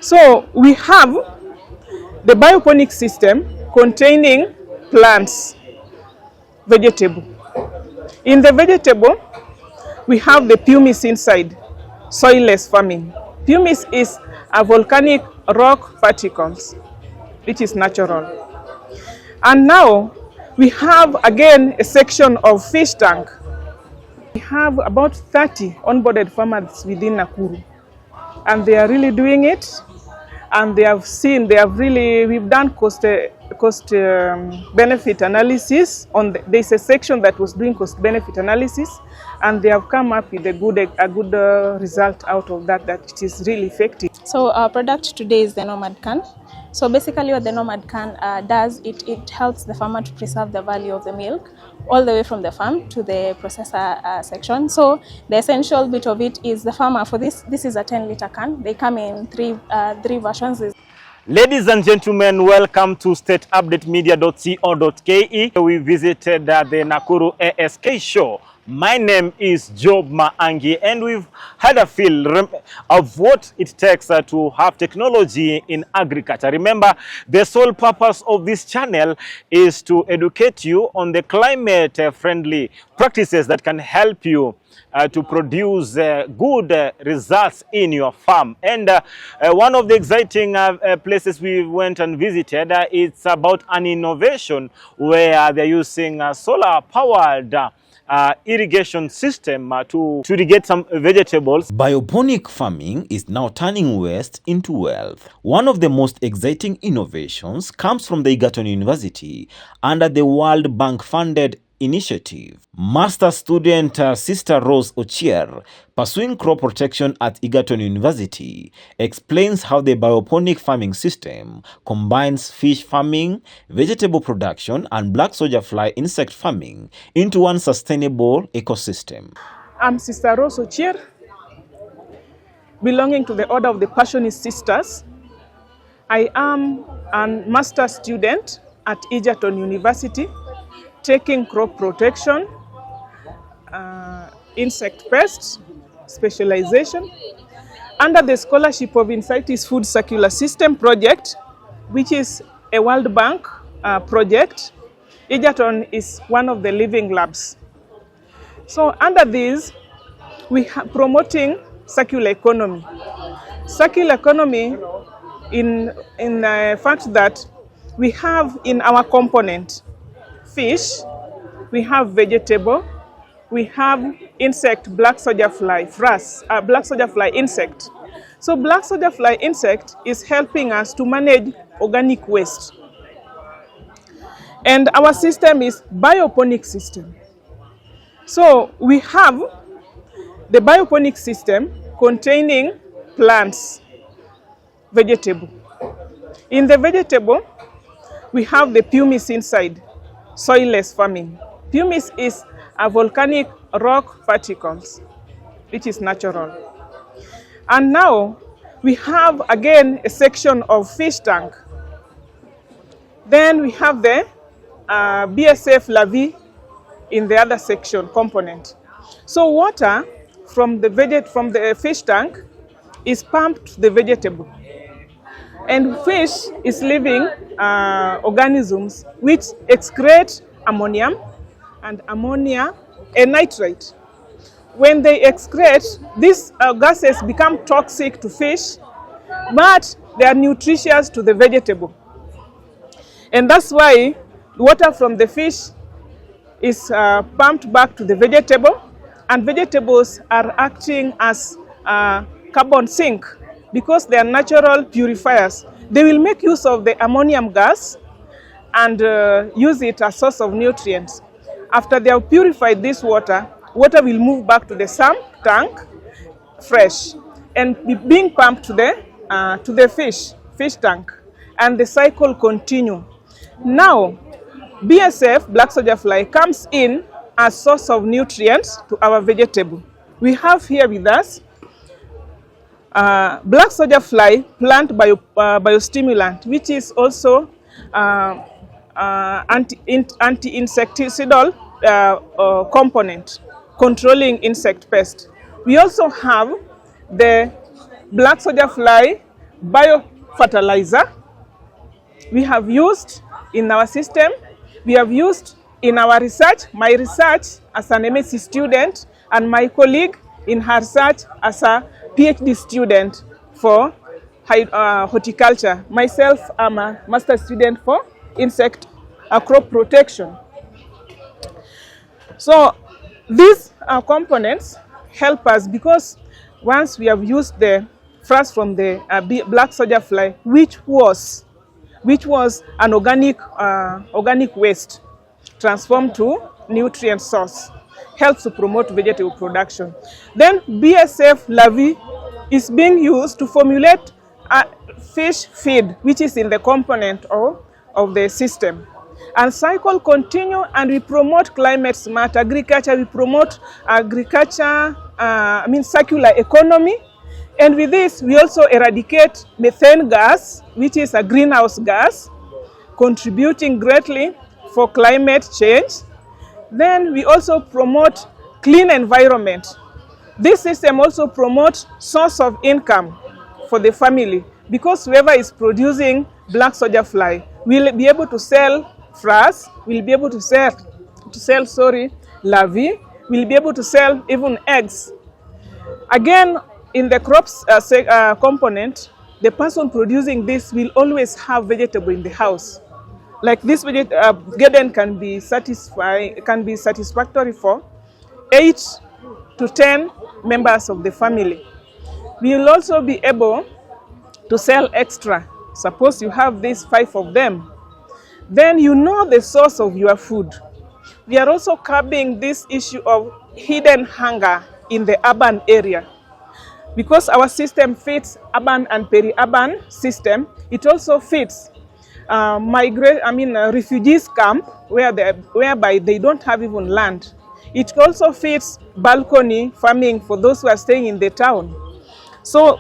So we have the bioponics system containing plants, vegetable. In the vegetable, we have the pumice inside, soilless farming. Pumice is a volcanic rock particles, which is natural. And now we have again a section of fish tank. We have about 30 onboarded farmers within Nakuru, and they are really doing it. And we've done cost benefit analysis there's a section that was doing cost benefit analysis, and they have come up with a good result out of that it is really effective. So our product today is the Nomad can. So basically what the Nomad can does, it helps the farmer to preserve the value of the milk all the way from the farm to the processor section. So the essential bit of it is the farmer, for this is a 10-liter can. They come in three versions. Ladies and gentlemen, welcome to stateupdatemedia.co.ke. We visited the Nakuru ASK show. My name is Job Maangi, and we've had a feel of what it takes to have technology in agriculture. Remember, the sole purpose of this channel is to educate you on the climate-friendly practices that can help you to produce good results in your farm. And one of the exciting places we went and visited, it's about an innovation where they're using solar-powered irrigation system to irrigate some vegetables. Bioponic farming is now turning waste into wealth. One of the most exciting innovations comes from the Egerton University under the World Bank-funded initiative. Master student Sister Rose Oier, pursuing crop protection at Egerton University, explains how the bioponic farming system combines fish farming, vegetable production, and black soldier fly insect farming into one sustainable ecosystem. I'm Sister Rose Oier, belonging to the Order of the Passionist Sisters. I am a master student at Egerton University, taking crop protection, insect pests, specialization, under the scholarship of INCITIS-FOOD Circular System Project, which is a World Bank project. Egerton is one of the living labs. So under this, we are promoting circular economy. Circular economy in the fact that we have in our component fish, we have vegetable, we have insect, black soldier fly, black soldier fly insect. So black soldier fly insect is helping us to manage organic waste. And our system is bioponic system. So we have the bioponic system containing plants, vegetable. In the vegetable, we have the pumice inside, soilless farming. Pumice is a volcanic rock particles, which is natural. And now we have again a section of fish tank. Then we have the BSF Lavi in the other section component. So water from the fish tank is pumped to the vegetable. And fish is living organisms which excrete ammonium and ammonia and nitrate. When they excrete, these gases become toxic to fish, but they are nutritious to the vegetable. And that's why water from the fish is pumped back to the vegetable, and vegetables are acting as carbon sink because they are natural purifiers. They will make use of the ammonium gas and use it as a source of nutrients. After they have purified this water, water will move back to the sump tank fresh and being pumped to the fish tank, and the cycle continue. Now, BSF, black soldier fly, comes in as source of nutrients to our vegetable. We have here with us black soldier fly plant biostimulant, which is also anti-insecticidal component controlling insect pest. We also have the black soldier fly biofertilizer. We have used in our system, we have used in our research, my research as an MSc student and my colleague in her research as a PhD student for horticulture. Myself, I'm a master student for crop protection. So these components help us because once we have used the first from the black soldier fly, which was an organic waste transformed to nutrient source, helps to promote vegetable production. Then BSF larvae is being used to formulate fish feed, which is in the component of the system. And cycle continue, and we promote climate smart agriculture. We promote agriculture, circular economy. And with this, we also eradicate methane gas, which is a greenhouse gas, contributing greatly for climate change. Then we also promote clean environment. This system also promotes source of income for the family, because whoever is producing black soldier fly will be able to sell frass, will be able to sell larvae, will be able to sell even eggs. Again, in the crops component, the person producing this will always have vegetable in the house. Like this garden can be satisfactory for 8 to 10 members of the family. We will also be able to sell extra. Suppose you have these 5 of them. Then you know the source of your food. We are also curbing this issue of hidden hunger in the urban area. Because our system fits urban and peri-urban system, it also fits refugees camp whereby they don't have even land. It also fits balcony farming for those who are staying in the town. So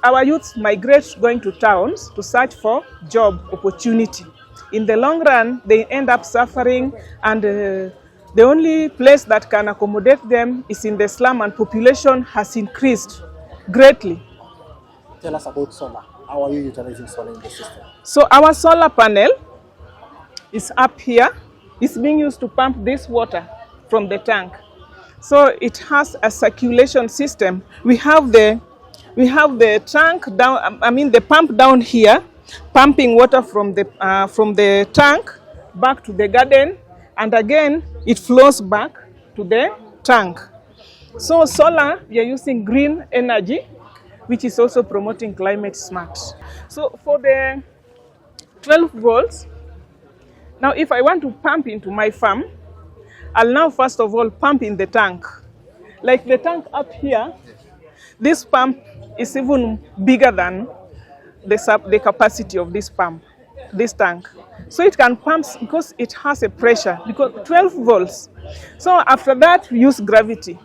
our youths migrate going to towns to search for job opportunity. In the long run, they end up suffering, and the only place that can accommodate them is in the slum, and population has increased greatly. Tell us about solar. How are you utilizing solar in the system? So our solar panel is up here. It's being used to pump this water from the tank. So it has a circulation system. We have the tank down, the pump down here, pumping water from the tank back to the garden, and again it flows back to the tank. So solar, we are using green energy, which is also promoting climate smart. So for the 12 volts, now if I want to pump into my farm, I'll now first of all pump in the tank. Like the tank up here, this pump is even bigger than the capacity of this tank. So it can pump because it has a pressure, because 12 volts. So after that, we use gravity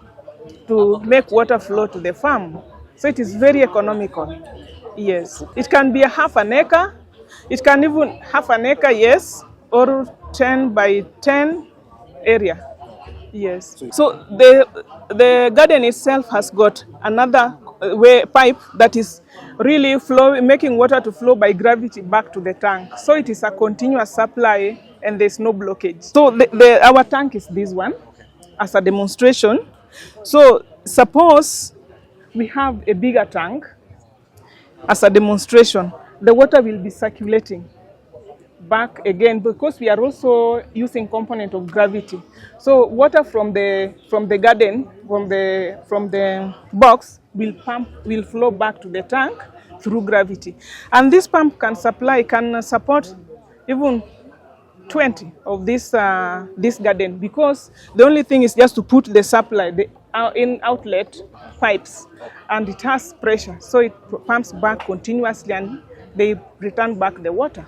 to make water flow to the farm. So it is very economical. Yes. It can be a half an acre. It can even half an acre, yes, or 10 by 10 area. Yes. So the garden itself has got another pipe that is really making water to flow by gravity back to the tank. So it is a continuous supply and there's no blockage. So our tank is this one as a demonstration. So suppose we have a bigger tank as a demonstration, the water will be circulating back again, because we are also using component of gravity. So water from the garden, from the box will flow back to the tank through gravity. And this pump can support even 20 of this garden, because the only thing is just to put the supply, the outlet pipes, and it has pressure, so it pumps back continuously and they return back the water.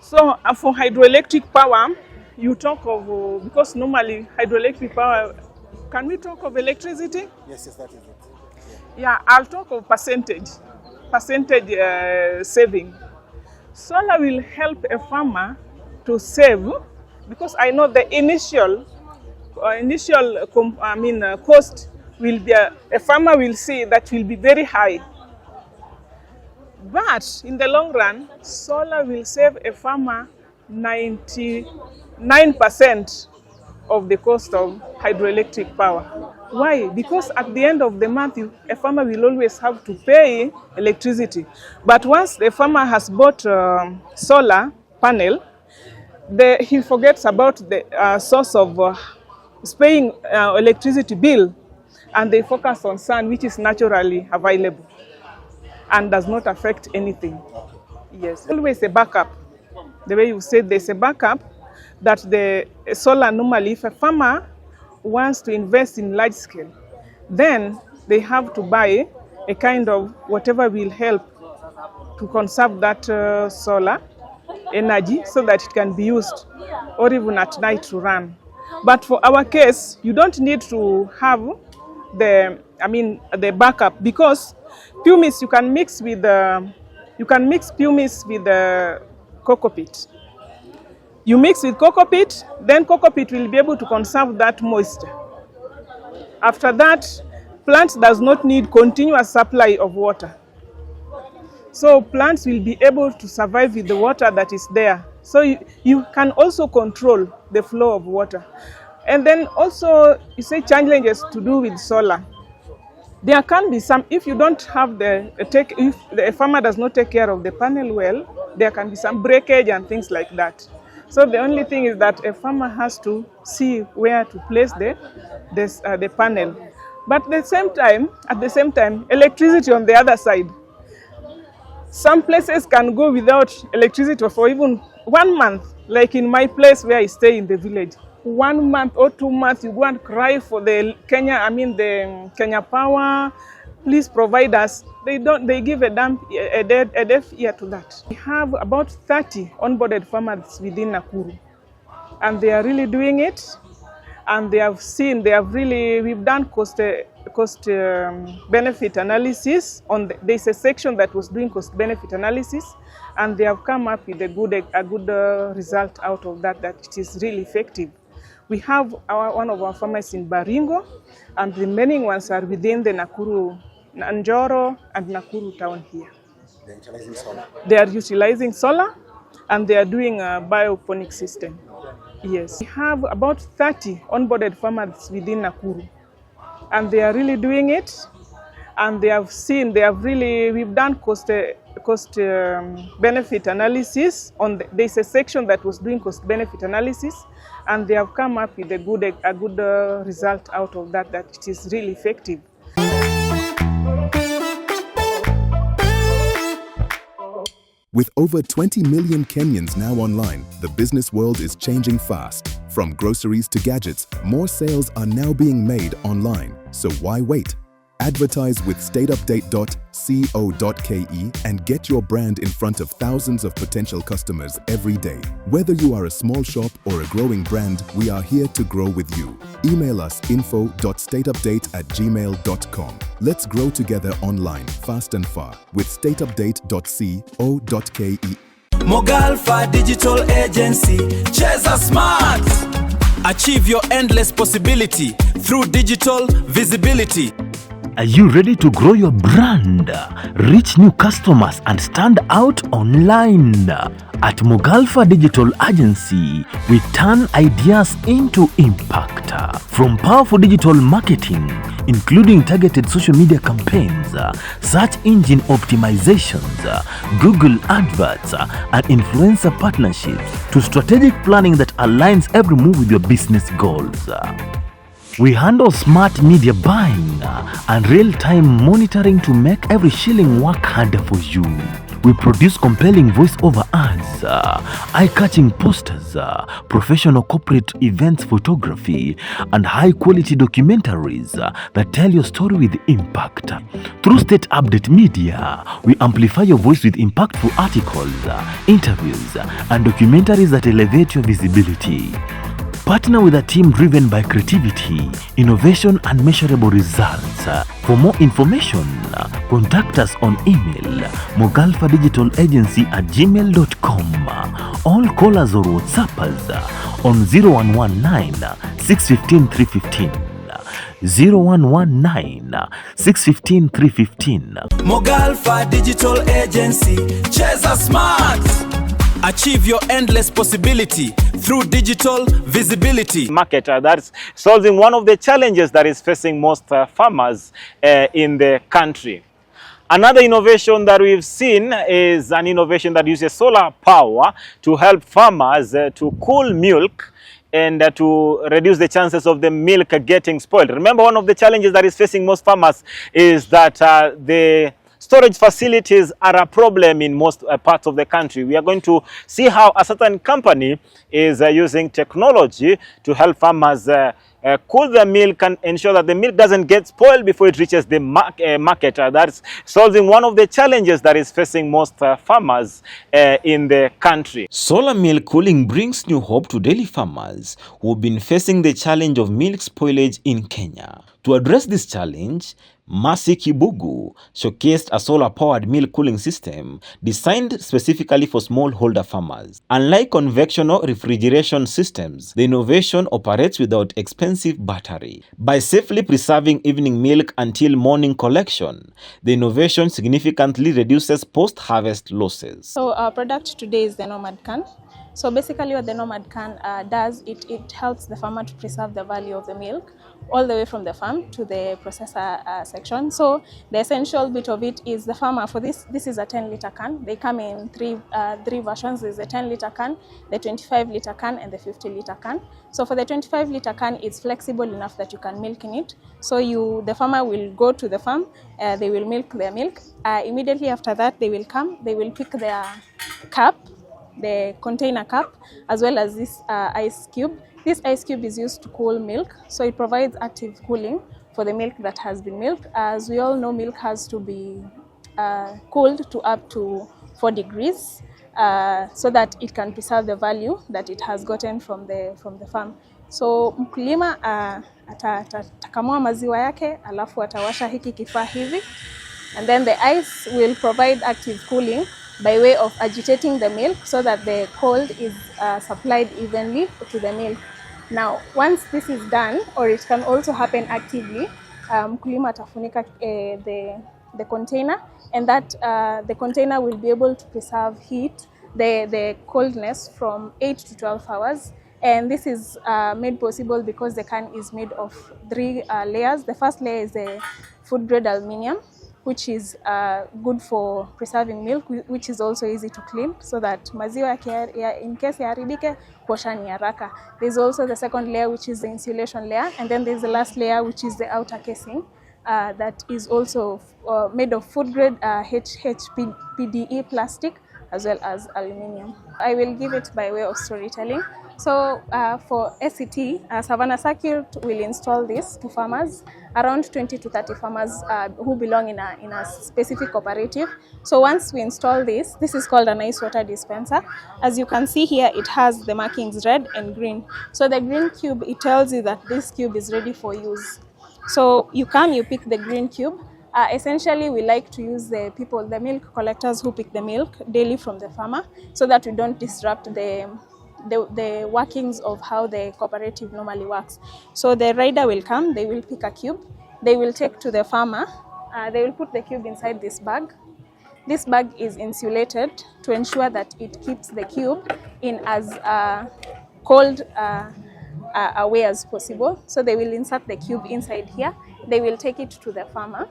So for hydroelectric power, you talk of, because normally hydroelectric power, can we talk of electricity? Yes, that is it. Yeah, I'll talk of percentage saving. Solar will help a farmer to save, because I know the initial cost will be, a farmer will see that will be very high. But in the long run, solar will save a farmer 99% of the cost of hydroelectric power. Why? Because at the end of the month, a farmer will always have to pay electricity. But once the farmer has bought solar panel, he forgets about the source of paying electricity bill, and they focus on sun, which is naturally available and does not affect anything. Yes, always a backup. The way you said, there's a backup that the solar normally, if a farmer wants to invest in large scale, then they have to buy a kind of whatever will help to conserve that solar energy so that it can be used or even at night to run. But for our case, you don't need to have the backup, because pumice you can mix with pumice with the cocoa peat. You mix with cocoa peat, then cocoa peat will be able to conserve that moisture. After that, plants does not need continuous supply of water. So plants will be able to survive with the water that is there. So you can also control the flow of water. And then also, you say challenges to do with solar. There can be some, if you don't have if the farmer does not take care of the panel well, there can be some breakage and things like that. So the only thing is that a farmer has to see where to place the panel. But at the same time, electricity on the other side. Some places can go without electricity for even 1 month, like in my place where I stay in the village. 1 month or 2 months, you go and cry for the Kenya Power. Please provide us. They give a deaf ear to that. We have about 30 onboarded farmers within Nakuru, and they are really doing it. And we've done cost benefit analysis there's a section that was doing cost benefit analysis, and they have come up with a good result out of that it is really effective. We have one of our farmers in Baringo, and the remaining ones are within the Nakuru, Njoro and Nakuru town here. They're utilizing solar. They are utilizing solar, and they are doing a bioponics system. Yes, we have about 30 onboarded farmers within Nakuru, and they are really doing it. And we've done cost benefit analysis there's a section that was doing cost benefit analysis, and they have come up with a good result out of that it is really effective. With over 20 million Kenyans now online, the business world is changing fast. From groceries to gadgets, more sales are now being made online. So why wait? Advertise with stateupdate.co.ke and get your brand in front of thousands of potential customers every day. Whether you are a small shop or a growing brand, we are here to grow with you. Email us info.stateupdate@gmail.com. Let's grow together online, fast and far, with stateupdate.co.ke. Mogalfa Digital Agency, Cheza Smart. Achieve your endless possibility through digital visibility. Are you ready to grow your brand, reach new customers, and stand out online? At Mogalfa Digital Agency, we turn ideas into impact. From powerful digital marketing, including targeted social media campaigns, search engine optimizations, Google adverts, and influencer partnerships, to strategic planning that aligns every move with your business goals. We handle smart media buying and real-time monitoring to make every shilling work harder for you. We produce compelling voice-over ads, eye-catching posters, professional corporate events photography, and high-quality documentaries that tell your story with impact. Through State Update Media, we amplify your voice with impactful articles, interviews, and documentaries that elevate your visibility. Partner with a team driven by creativity, innovation, and measurable results. For more information, contact us on email mogalfadigitalagency@gmail.com. All callers or WhatsAppers on 0119 615 315. 0119 615 315. Mogalfa Digital Agency, Cheza Smart. Achieve your endless possibility through digital visibility. Market that's solving one of the challenges that is facing most farmers in the country. Another innovation that we've seen is an innovation that uses solar power to help farmers to cool milk and to reduce the chances of the milk getting spoiled. Remember, one of the challenges that is facing most farmers is that the storage facilities are a problem in most parts of the country. We are going to see how a certain company is using technology to help farmers cool the milk and ensure that the milk doesn't get spoiled before it reaches the market. That's solving one of the challenges that is facing most farmers in the country. Solar milk cooling brings new hope to dairy farmers who have been facing the challenge of milk spoilage in Kenya. To address this challenge, Mercy Kibugu showcased a solar-powered milk cooling system designed specifically for smallholder farmers. Unlike convectional refrigeration systems, the innovation operates without expensive battery. By safely preserving evening milk until morning collection, the innovation significantly reduces post-harvest losses. So our product today is the Nomad can. So basically what the Nomad can does, it helps the farmer to preserve the value of the milk all the way from the farm to the processor section. So the essential bit of it is the farmer, for this is a 10-liter can. They come in three versions. There's a 10-liter can, the 25-liter can, and the 50-liter can. So for the 25-liter can, it's flexible enough that you can milk in it. So the farmer will go to the farm, they will milk their milk. Immediately after that, they will come, they will pick their cup, the container cup, as well as this ice cube. This ice cube is used to cool milk, so it provides active cooling for the milk that has been milked. As we all know, milk has to be cooled to up to 4 degrees so that it can preserve the value that it has gotten from the farm. So mkulima atakamua maziwa yake, alafu atawasha hiki kifaa hivi, and then the ice will provide active cooling by way of agitating the milk so that the cold is supplied evenly to the milk. Now, once this is done, or it can also happen actively, mkulima atafunika the container, and that the container will be able to preserve heat, the coldness from 8 to 12 hours. And this is made possible because the can is made of 3 layers. The first layer is a food-grade aluminium, which is good for preserving milk, which is also easy to clean, so that maziwa in case yaharibike, kuosha ni haraka. There's also the second layer, which is the insulation layer, and then there's the last layer, which is the outer casing, that is also made of food-grade HDPE plastic, as well as aluminium. I will give it by way of storytelling. So for SCT, Savannah Circuit will install this to farmers, around 20 to 30 farmers who belong in a specific cooperative. So once we install this is called an ice water dispenser. As you can see here, it has the markings red and green. So the green cube, it tells you that this cube is ready for use. So you come, you pick the green cube. Essentially, we like to use the milk collectors who pick the milk daily from the farmer, so that we don't disrupt the workings of how the cooperative normally works. So the rider will come, they will pick a cube, they will take to the farmer, they will put the cube inside this bag. This bag is insulated to ensure that it keeps the cube in as cold a way as possible. So they will insert the cube inside here, they will take it to the farmer,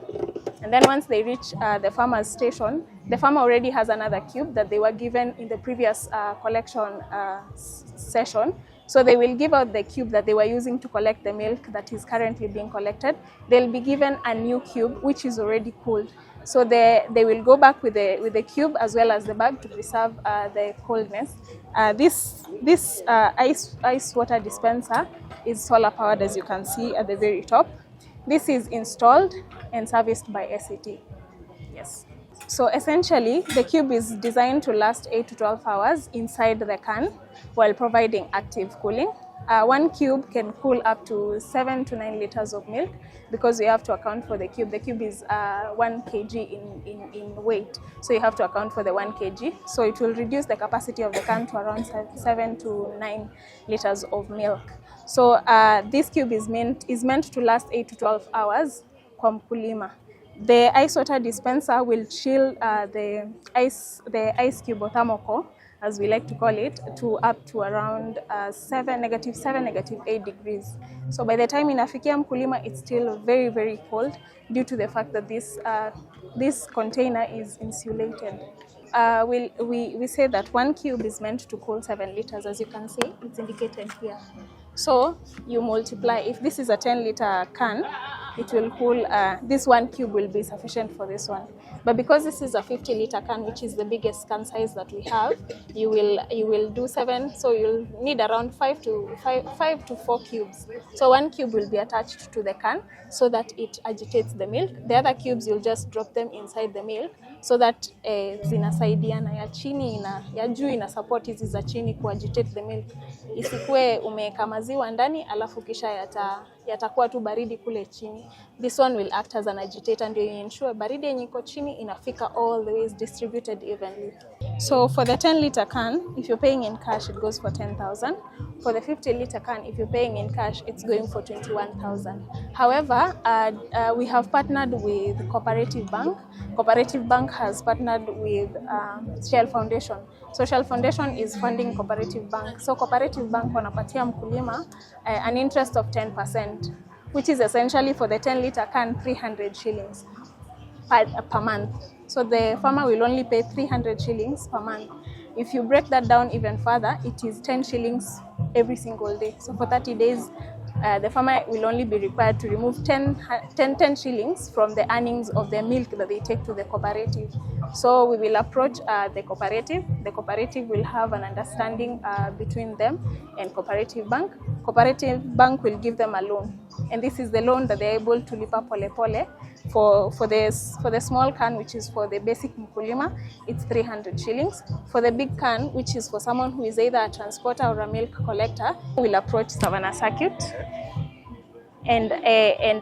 and then once they reach the farmer's station, the farmer already has another cube that they were given in the previous collection session. So they will give out the cube that they were using to collect the milk that is currently being collected. They'll be given a new cube which is already cooled. So they will go back with the cube as well as the bag to preserve the coldness. This ice water dispenser is solar powered, as you can see at the very top. This is installed and serviced by SCT. Yes. So essentially, the cube is designed to last 8 to 12 hours inside the can while providing active cooling. 1 cube can cool up to 7 to 9 liters of milk, because we have to account for the cube. The cube is 1 kg in weight, so you have to account for the 1 kg. So it will reduce the capacity of the can to around 7 to 9 liters of milk. So this cube is meant to last 8 to 12 hours kwa mkulima. The ice water dispenser will chill the ice cube or thermocol, as we like to call it, to up to around -7, -8 degrees. So by the time inafikia mkulima, it's still very, very cold due to the fact that this container is insulated. We say that 1 cube is meant to cool 7 liters, as you can see, it's indicated here. So you multiply, if this is a 10-liter can, it will cool, this 1 cube will be sufficient for this one. But because this is a 50-liter can, which is the biggest can size that we have, you will do 7, so you'll need around 5 to 4 cubes. So 1 cube will be attached to the can so that it agitates the milk. The other cubes, you'll just drop them inside the milk so that zinasaidiana, ya chini ya juu ina support hizi za chini ku agitate the milk. Isikue umeweka maziwa ndani alafu kisha yatakuwa tu baridi kule chini. This one will act as an agitator, ndio ensure baridi yenye iko chini inafika all the ways, distributed evenly. So for the 10-liter can, if you're paying in cash, it goes for 10,000. For the 50-liter can, if you're paying in cash, it's going for 21,000. However, we have partnered with Cooperative Bank. Cooperative Bank has partnered with Shell Foundation. So Shell Foundation is funding Cooperative Bank. So Cooperative Bank wanapatia mkulima an interest of 10%, which is essentially for the 10-liter can 300 shillings per month. So the farmer will only pay 300 shillings per month. If you break that down even further, it is 10 shillings every single day. So for 30 days, the farmer will only be required to remove 10 shillings from the earnings of the milk that they take to the cooperative. So we will approach the cooperative. The cooperative will have an understanding between them and Cooperative Bank. Cooperative Bank will give them a loan, and this is the loan that they're able to lipa pole pole. For the small can, which is for the basic mkulima, it's 300 shillings. For the big can, which is for someone who is either a transporter or a milk collector, we'll approach Savannah Circuit. And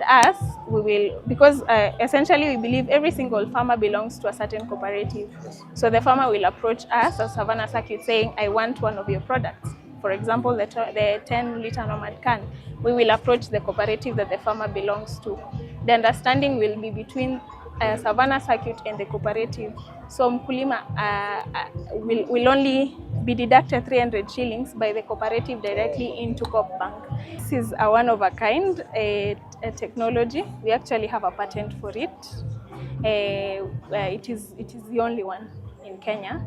us, we will, because essentially we believe every single farmer belongs to a certain cooperative. So the farmer will approach us as Savannah Circuit saying, I want one of your products. For example, the 10-liter Nomad can. We will approach the cooperative that the farmer belongs to. The understanding will be between Savannah Circuit and the cooperative. So mkulima will only be deducted 300 shillings by the cooperative directly into Coop Bank. This is a one-of-a-kind technology. We actually have a patent for it. It is the only one in Kenya.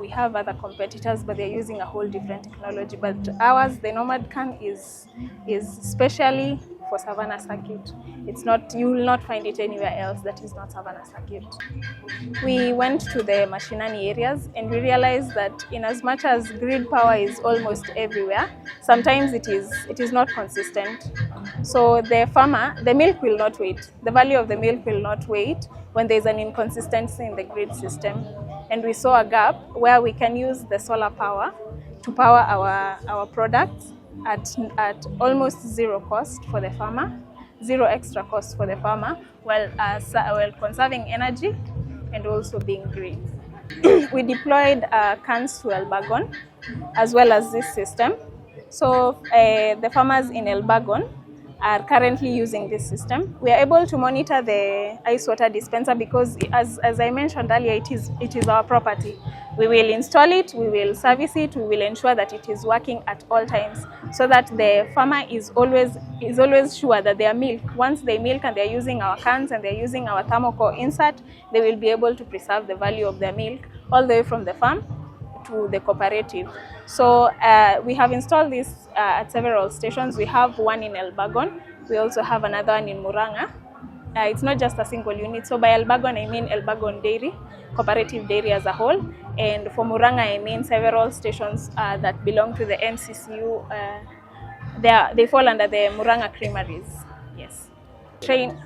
We have other competitors, but they're using a whole different technology. But ours, the Nomad can, is specially for Savannah Circuit. It's not, you will not find it anywhere else that is not Savannah Circuit. We went to the mashinani areas and we realized that in as much as grid power is almost everywhere, sometimes it is not consistent. So the farmer, the milk will not wait. The value of the milk will not wait when there's an inconsistency in the grid system. And we saw a gap where we can use the solar power to power our products at almost zero cost for the farmer, zero extra cost for the farmer, while conserving energy and also being green. We deployed cans to Elbagon as well as this system. So the farmers in Elbagon are currently using this system. We are able to monitor the ice water dispenser because, as I mentioned earlier, it is our property. We will install it, we will service it, we will ensure that it is working at all times, so that the farmer is always sure that their milk, once they milk and they're using our cans and they're using our thermocol insert, they will be able to preserve the value of their milk all the way from the farm to the cooperative. So we have installed this at several stations. We have one in Elbagon. We also have another one in Muranga. It's not just a single unit. So by Elbagon, I mean Elbagon Dairy, Cooperative Dairy as a whole. And for Muranga, I mean several stations that belong to the MCCU. They fall under the Muranga Creameries. Yes.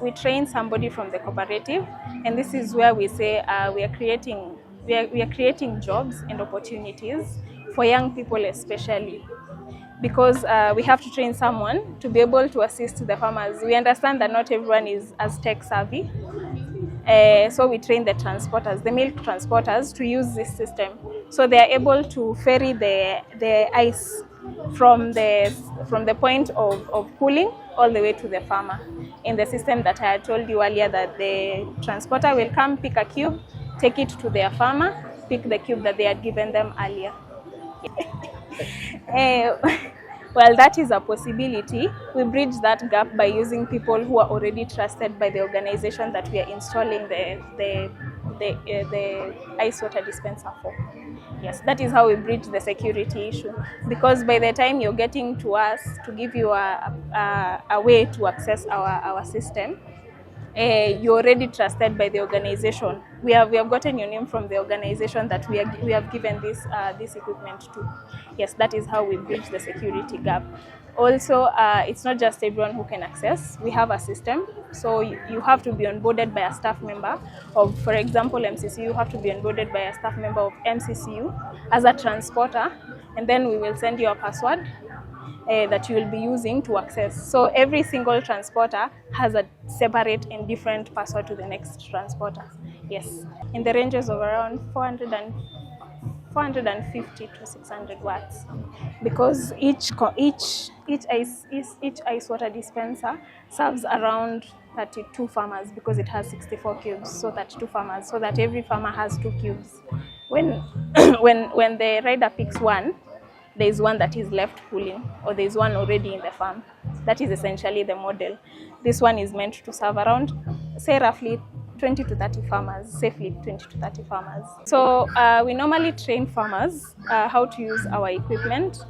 We train somebody from the cooperative, and this is where we say we are creating jobs and opportunities for young people especially. because we have to train someone to be able to assist the farmers. We understand that not everyone is as tech savvy. So we train the transporters, the milk transporters, to use this system. So they are able to ferry the ice from the point of cooling all the way to the farmer. In the system that I had told you earlier, that the transporter will come, pick a cube, take it to their farmer, pick the cube that they had given them earlier. Well, that is a possibility. We bridge that gap by using people who are already trusted by the organization that we are installing the ice water dispenser for. Yes, that is how we bridge the security issue. Because by the time you're getting to us to give you a way to access our system, you're already trusted by the organization. We have gotten your name from the organization that we have given this equipment to. Yes, that is how we bridge the security gap. Also, it's not just everyone who can access. We have a system, so you have to be onboarded by a staff member of, for example, MCCU. You have to be onboarded by a staff member of MCCU as a transporter, and then we will send you a password that you will be using to access. So every single transporter has a separate and different password to the next transporter. Yes, in the ranges of around 450 to 600 watts, because each ice water dispenser serves around 32 farmers, because it has 64 cubes, so 32 farmers, so that every farmer has 2 cubes. When the rider picks one, there is one that is left cooling, or there is one already in the farm. That is essentially the model. This one is meant to serve around, say, roughly 20 to 30 farmers, safely 20 to 30 farmers. So we normally train farmers how to use our equipment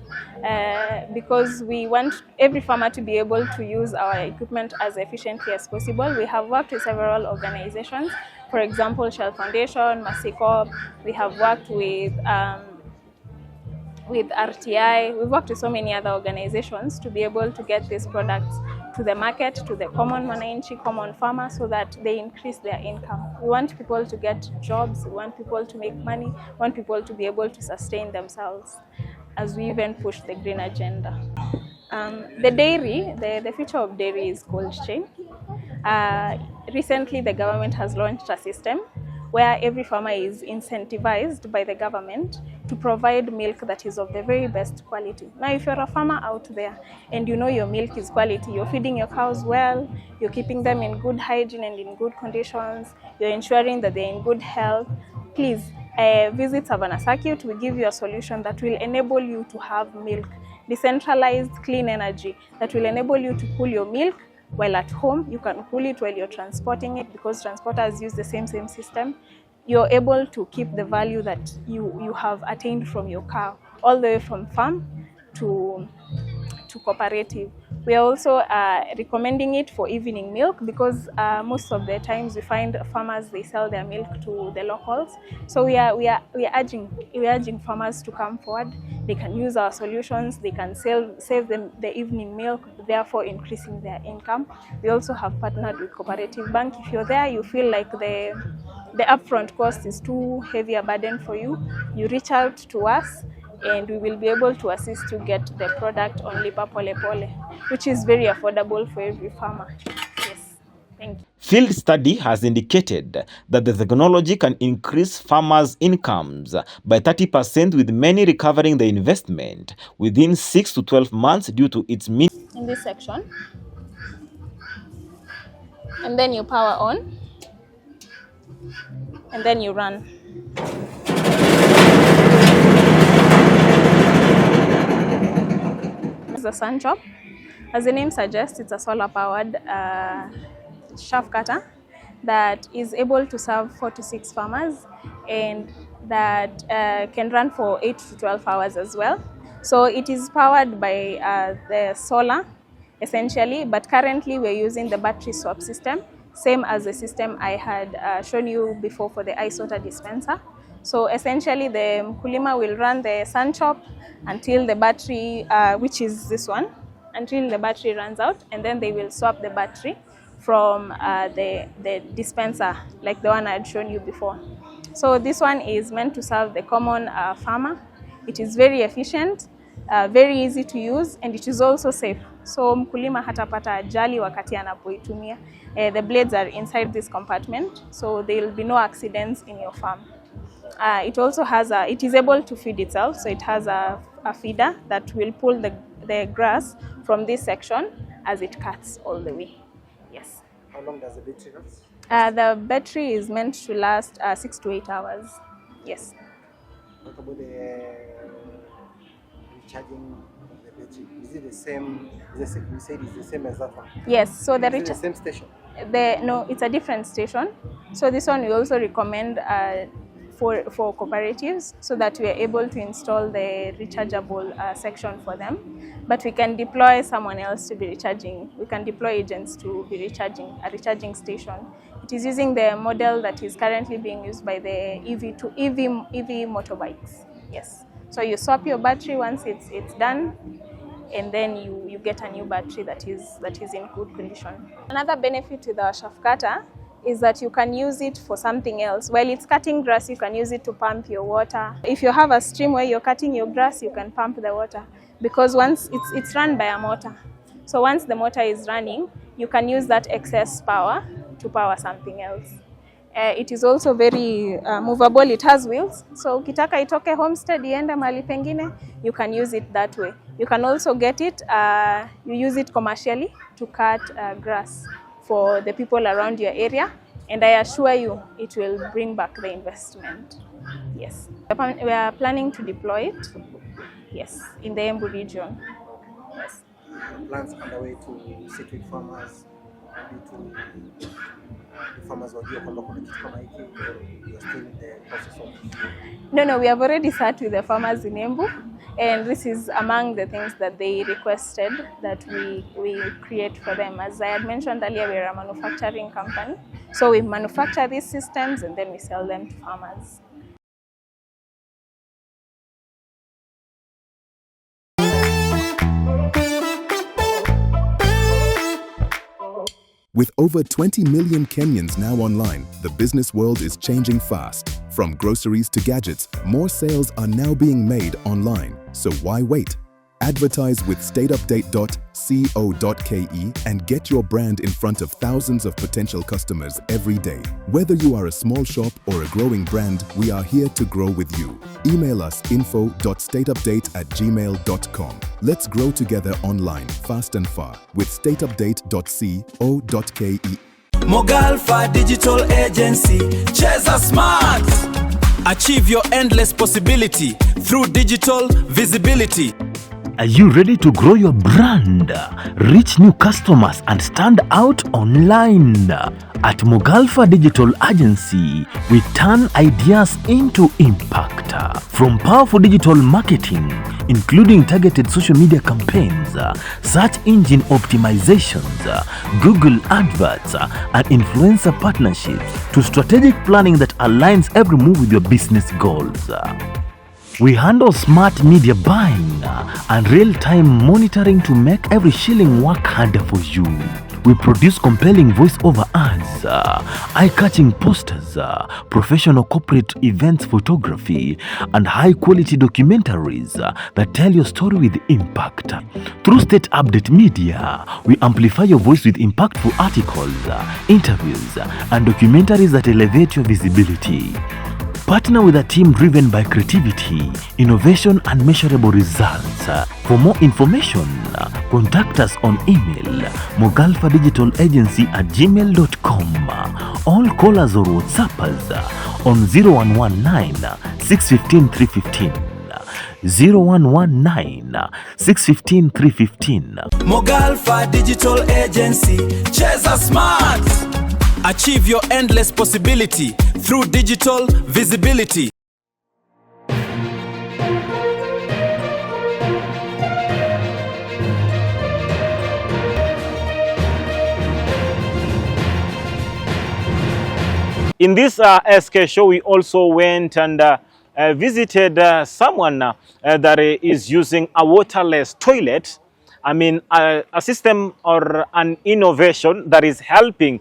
because we want every farmer to be able to use our equipment as efficiently as possible. We have worked with several organizations, for example, Shell Foundation, MSc Crop. We have worked with RTI. We've worked with so many other organizations to be able to get these products to the market, to the common mwananchi, common farmer, so that they increase their income. We want people to get jobs, we want people to make money, we want people to be able to sustain themselves as we even push the green agenda. The dairy, the future of dairy is cold chain. Recently, the government has launched a system where every farmer is incentivized by the government to provide milk that is of the very best quality. Now, if you're a farmer out there and you know your milk is quality, you're feeding your cows well, you're keeping them in good hygiene and in good conditions, you're ensuring that they're in good health, please visit Savannah Circuit. We give you a solution that will enable you to have milk, decentralized clean energy that will enable you to cool your milk while at home. You can cool it while you're transporting it, because transporters use the same system. You're able to keep the value that you have attained from your cow, all the way from farm to cooperative. We are also recommending it for evening milk, because most of the times we find farmers, they sell their milk to the locals. So we are urging farmers to come forward. They can use our solutions. They can save them the evening milk, therefore increasing their income. We also have partnered with Cooperative Bank. If you're there, you feel like the upfront cost is too heavy a burden for you, you reach out to us, and we will be able to assist you get the product on Lipa Pole Pole, which is very affordable for every farmer. Yes, thank you. Field study has indicated that the technology can increase farmers' incomes by 30%, with many recovering the investment within 6 to 12 months due to its In this section, and then you power on, and then you run. The SunChop, as the name suggests, it's a solar-powered chaff cutter that is able to serve 4 to 6 farmers, and that can run for 8 to 12 hours as well. So it is powered by the solar, essentially, but currently we're using the battery swap system, same as the system I had shown you before for the ice water dispenser. So essentially, the mkulima will run the SunChop until the battery, which is this one, until the battery runs out, and then they will swap the battery from the dispenser, like the one I had shown you before. So this one is meant to serve the common farmer. It is very efficient. very easy to use, and it is also safe. So mkulima hatapata ajali wakati anapoitumia. The blades are inside this compartment, so there will be no accidents in your farm. It also has it is able to feed itself, so it has a feeder that will pull the grass from this section as it cuts all the way. Yes. How long does the battery last? The battery is meant to last 6 to 8 hours. Yes. What about the recharging of the battery? Is it the same? You said it's the same as that one? Yes. So the the same station? No, it's a different station. So this one we also recommend for cooperatives, so that we are able to install the rechargeable section for them. But we can deploy someone else to be recharging. We can deploy agents to be recharging a recharging station. It is using the model that is currently being used by the EV motorbikes. Yes. So you swap your battery once it's done, and then you get a new battery that is in good condition. Another benefit with our chaff cutter is that you can use it for something else. While it's cutting grass, you can use it to pump your water. If you have a stream where you're cutting your grass, you can pump the water, because once it's run by a motor. So once the motor is running, you can use that excess power to power something else. It is also very movable. It has wheels, so ukitaka itoke homestead iende mahali pengine, you can use it that way. You can also get it, you use it commercially to cut grass for the people around your area, and I assure you it will bring back the investment. Yes. We are planning to deploy it, yes, in the Embu region. Yes. Plans underway to sit with farmers, maybe to farmers wajue kwamba kuna kitu kama hiki, you are still in the process of... No, we have already sat with the farmers in Embu, and this is among the things that they requested that we create for them. As I had mentioned earlier, we are a manufacturing company, so we manufacture these systems and then we sell them to farmers. With over 20 million Kenyans now online, the business world is changing fast. From groceries to gadgets, more sales are now being made online. So why wait? Advertise with stateupdate.co.ke and get your brand in front of thousands of potential customers every day. Whether you are a small shop or a growing brand, we are here to grow with you. Email us info.stateupdate@gmail.com. Let's grow together online, fast and far, with stateupdate.co.ke. Mogalfa Digital Agency, Cheza Smart. Achieve your endless possibility through digital visibility. Are you ready to grow your brand, reach new customers, and stand out online? At Mogalfa Digital Agency, we turn ideas into impact. From powerful digital marketing, including targeted social media campaigns, search engine optimizations, Google adverts, and influencer partnerships, to strategic planning that aligns every move with your business goals. We handle smart media buying and real-time monitoring to make every shilling work harder for you. We produce compelling voice-over ads, eye-catching posters, professional corporate events photography, and high-quality documentaries that tell your story with impact. Through State Update Media, we amplify your voice with impactful articles, interviews, and documentaries that elevate your visibility. Partner with a team driven by creativity, innovation, and measurable results. For more information, contact us on email mogalfadigitalagency@gmail.com. All callers or WhatsAppers on 0119 615 315. 0119 615 315. Mogalfa Digital Agency, Cheza Smart. Achieve your endless possibility through digital visibility. In this SK show, we also went and visited someone that is using a waterless toilet a system or an innovation that is helping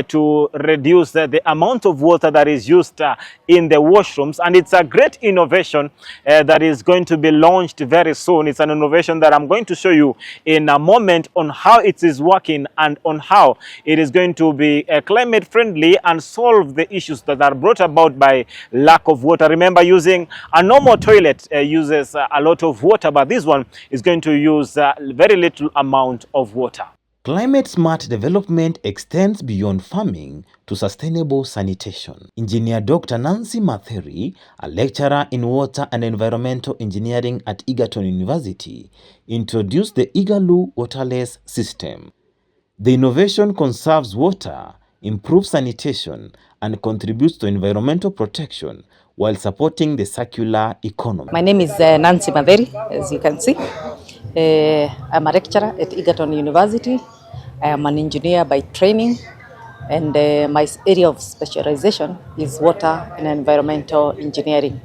to reduce the amount of water that is used in the washrooms. And it's a great innovation that is going to be launched very soon. It's an innovation that I'm going to show you in a moment on how it is working and on how it is going to be climate friendly and solve the issues that are brought about by lack of water. Remember, using a normal toilet uses a lot of water, but this one is going to use very little amount of water. Climate-smart development extends beyond farming to sustainable sanitation. Engineer Dr. Nancy Matheri, a lecturer in water and environmental engineering at Egerton University, introduced the Eagaloo waterless system. The innovation conserves water, improves sanitation, and contributes to environmental protection while supporting the circular economy. My name is Nancy Matheri, as you can see. I'm a lecturer at Egerton University. I am an engineer by training, and my area of specialization is water and environmental engineering.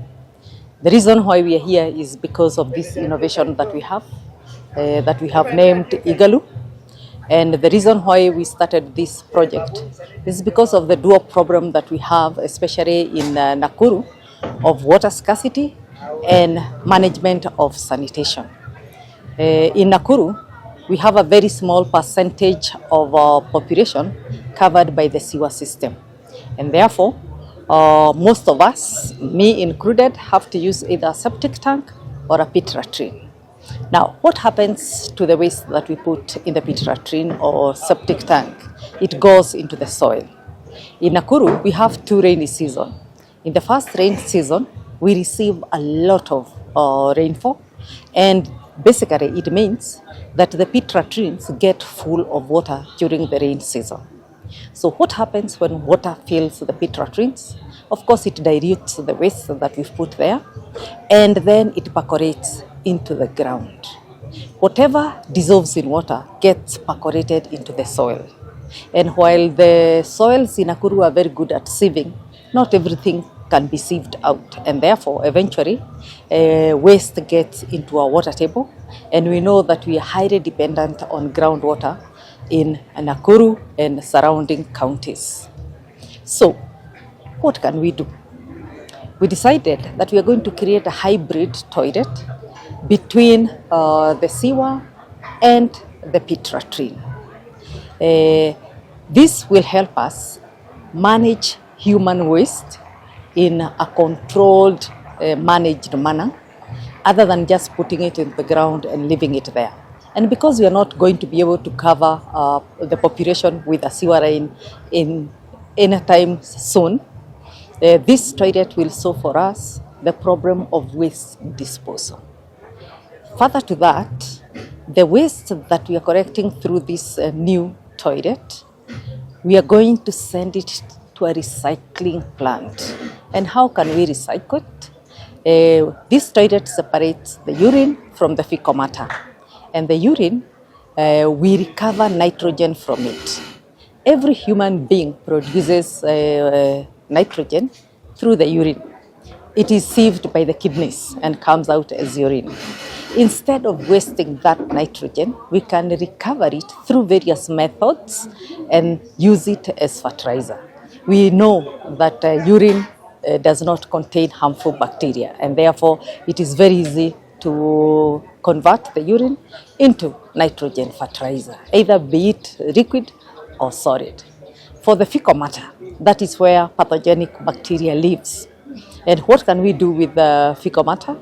The reason why we are here is because of this innovation that we have named Eagaloo. And the reason why we started this project is because of the dual problem that we have, especially in Nakuru, of water scarcity and management of sanitation. In Nakuru, we have a very small percentage of our population covered by the sewer system. And therefore, most of us, me included, have to use either a septic tank or a pit latrine. Now, what happens to the waste that we put in the pit latrine or septic tank? It goes into the soil. In Nakuru, we have 2 rainy seasons. In the first rain season, we receive a lot of rainfall, and basically it means that the pit latrines get full of water during the rain season. So what happens when water fills the pit latrines? Of course, it dilutes the waste that we've put there, and then it percolates into the ground. Whatever dissolves in water gets percolated into the soil. And while the soils in Nakuru are very good at sieving, not everything can be sieved out, and therefore eventually waste gets into our water table, and we know that we are highly dependent on groundwater in Nakuru and surrounding counties. So what can we do? We decided that we are going to create a hybrid toilet between the sewer and the pit latrine. This will help us manage human waste in a controlled, managed manner, other than just putting it in the ground and leaving it there. And because we are not going to be able to cover the population with a sewer line in any time soon, this toilet will solve for us the problem of waste disposal. Further to that, the waste that we are collecting through this new toilet, we are going to send it to a recycling plant. And how can we recycle it? This toilet separates the urine from the fecal matter. And the urine, we recover nitrogen from it. Every human being produces nitrogen through the urine. It is sieved by the kidneys and comes out as urine. Instead of wasting that nitrogen, we can recover it through various methods and use it as fertilizer. We know that urine does not contain harmful bacteria, and therefore it is very easy to convert the urine into nitrogen fertilizer, either be it liquid or solid. For the fecal matter, that is where pathogenic bacteria lives. And what can we do with the fecal matter?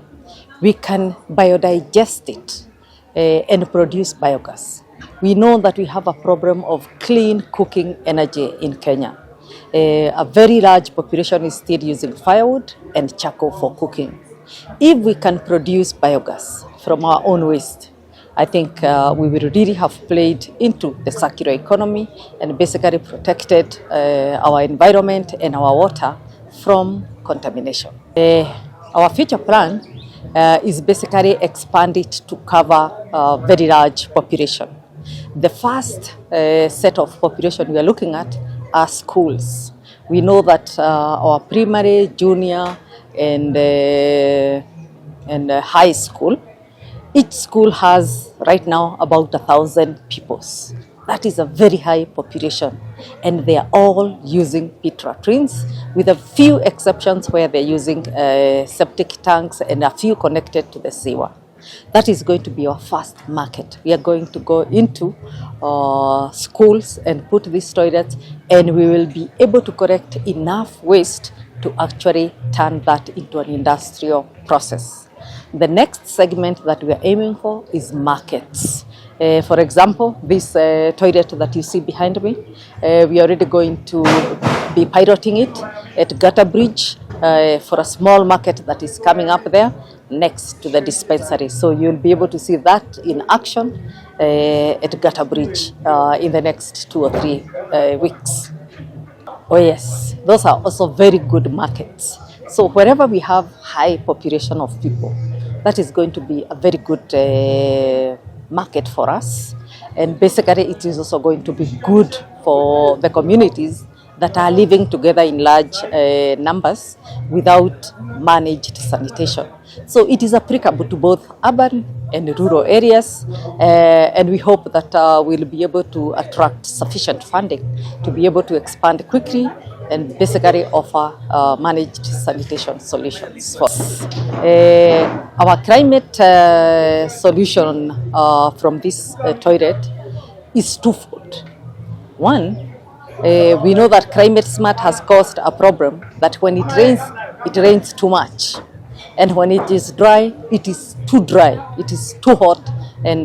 We can biodigest it and produce biogas. We know that we have a problem of clean cooking energy in Kenya. A very large population is still using firewood and charcoal for cooking. If we can produce biogas from our own waste, I think we will really have played into the circular economy and basically protected our environment and our water from contamination. Our future plan is basically expanded to cover a very large population. The first set of population we are looking at are schools. We know that our primary, junior, and high school Each school has right now about 1,000 pupils. That is a very high population, and they are all using pit latrines, with a few exceptions where they're using septic tanks and a few connected to the sewer. That is going to be our first market. We are going to go into schools and put these toilets, and we will be able to collect enough waste to actually turn that into an industrial process. The next segment that we are aiming for is markets. For example, this toilet that you see behind me, we are already going to be piloting it at Gutter Bridge for a small market that is coming up there next to the dispensary. So you'll be able to see that in action at Gutter Bridge in the next 2 or 3 weeks. Oh yes, those are also very good markets. So wherever we have high population of people, that is going to be a very good market for us, and basically it is also going to be good for the communities that are living together in large numbers without managed sanitation. So it is applicable to both urban and rural areas, and we hope that we'll be able to attract sufficient funding to be able to expand quickly and basically offer managed sanitation solutions for us. Our climate solution from this toilet is twofold. One, we know that climate smart has caused a problem that when it rains too much. And when it is dry, it is too dry, it is too hot, and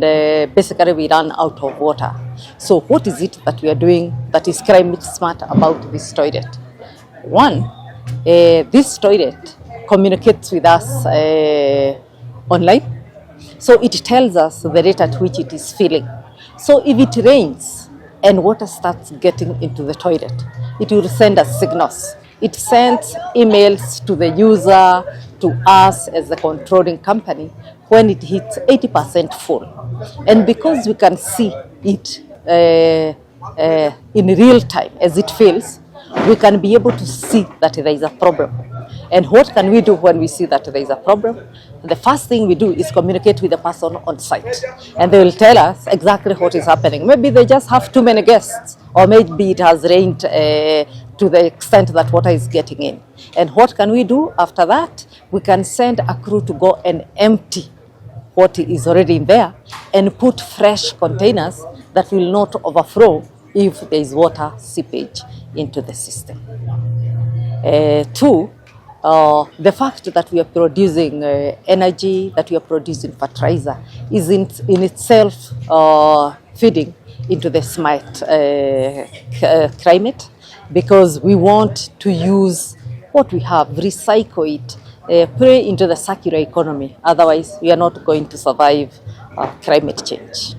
basically we run out of water. So what is it that we are doing that is climate smart about this toilet? One, this toilet communicates with us online. So it tells us the rate at which it is filling. So if it rains and water starts getting into the toilet, it will send us signals. It sends emails to the user, to us as the controlling company when it hits 80% full. And because we can see it in real time as it fills, we can be able to see that there is a problem. And what can we do when we see that there is a problem? The first thing we do is communicate with the person on site, and they will tell us exactly what is happening. Maybe they just have too many guests, or maybe it has rained to the extent that water is getting in. And what can we do after that? We can send a crew to go and empty what is already in there and put fresh containers that will not overflow if there is water seepage into the system. Two, the fact that we are producing energy, that we are producing fertilizer is in itself feeding into the smart climate, because we want to use what we have, recycle it, put it into the circular economy. Otherwise, we are not going to survive climate change.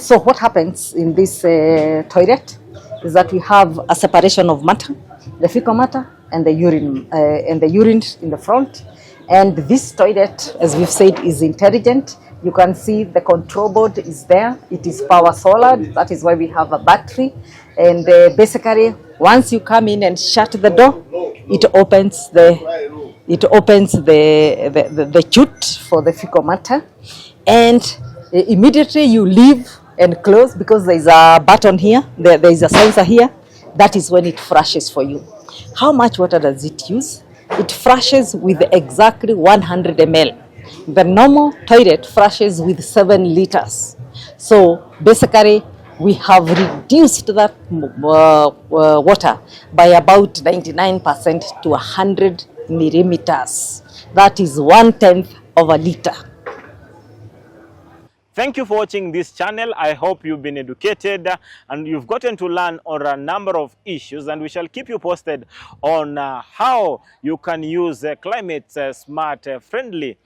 So what happens in this toilet is that we have a separation of matter, the fecal matter and the urine in the front. And this toilet, as we've said, is intelligent. You can see the control board is there. It is power solar. That is why we have a battery. And basically, once you come in and shut the door, it opens the chute for the fecal matter, and immediately you leave and close, because there is a button here. There is a sensor here. That is when it flushes for you. How much water does it use? It flushes with exactly 100 ml. The normal toilet flushes with 7 liters. So basically, we have reduced that water by about 99% to 100 millimeters. That is 1/10 of a liter. Thank you for watching this channel. I hope you've been educated and you've gotten to learn on a number of issues, and we shall keep you posted on how you can use climate smart friendly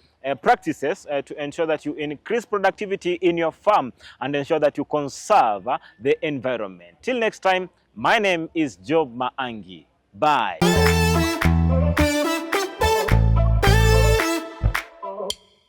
practices to ensure that you increase productivity in your farm and ensure that you conserve the environment. Till next time, my name is Job Maangi. Bye.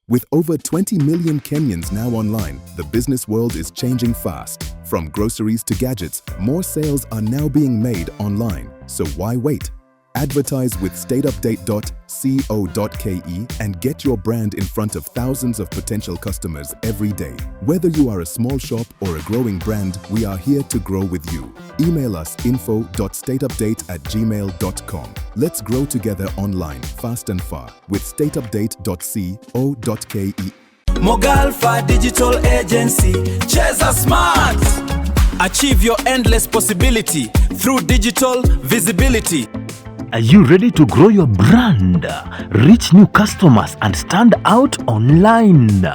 With over 20 million Kenyans now online, the business world is changing fast. From groceries to gadgets, more sales are now being made online. So why wait? Advertise with stateupdate.co.ke and get your brand in front of thousands of potential customers every day. Whether you are a small shop or a growing brand, we are here to grow with you. Email us info.stateupdate@gmail.com. Let's grow together online, fast and far with stateupdate.co.ke. Mogalfa Digital Agency, cheza smart. Achieve your endless possibility through digital visibility. Are you ready to grow your brand, reach new customers, and stand out online?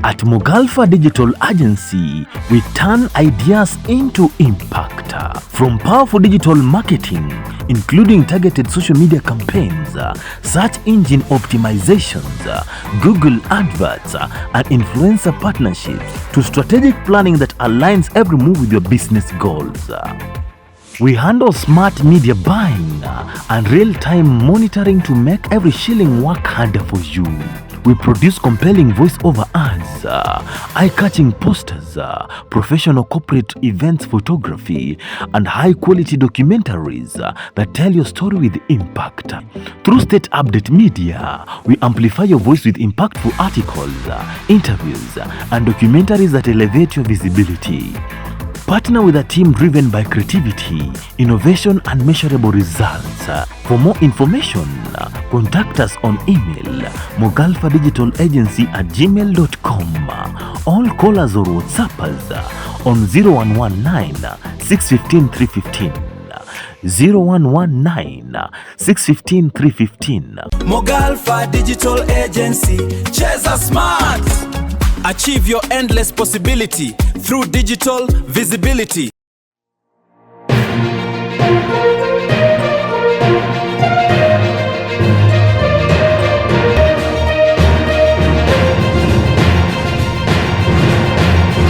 At Mogalfa Digital Agency, we turn ideas into impact. From powerful digital marketing, including targeted social media campaigns, search engine optimizations, Google adverts, and influencer partnerships, to strategic planning that aligns every move with your business goals. We handle smart media buying and real-time monitoring to make every shilling work harder for you. We produce compelling voice-over ads, eye-catching posters, professional corporate events photography, and high-quality documentaries that tell your story with impact. Through State Update Media, we amplify your voice with impactful articles, interviews, and documentaries that elevate your visibility. Partner with a team driven by creativity, innovation, and measurable results. For more information, contact us on email mogalfadigitalagency@gmail.com. All callers or WhatsAppers on 0119 615 315. 0119 615 315. Mogalfa Digital Agency, cheza smart. Achieve your endless possibility through digital visibility.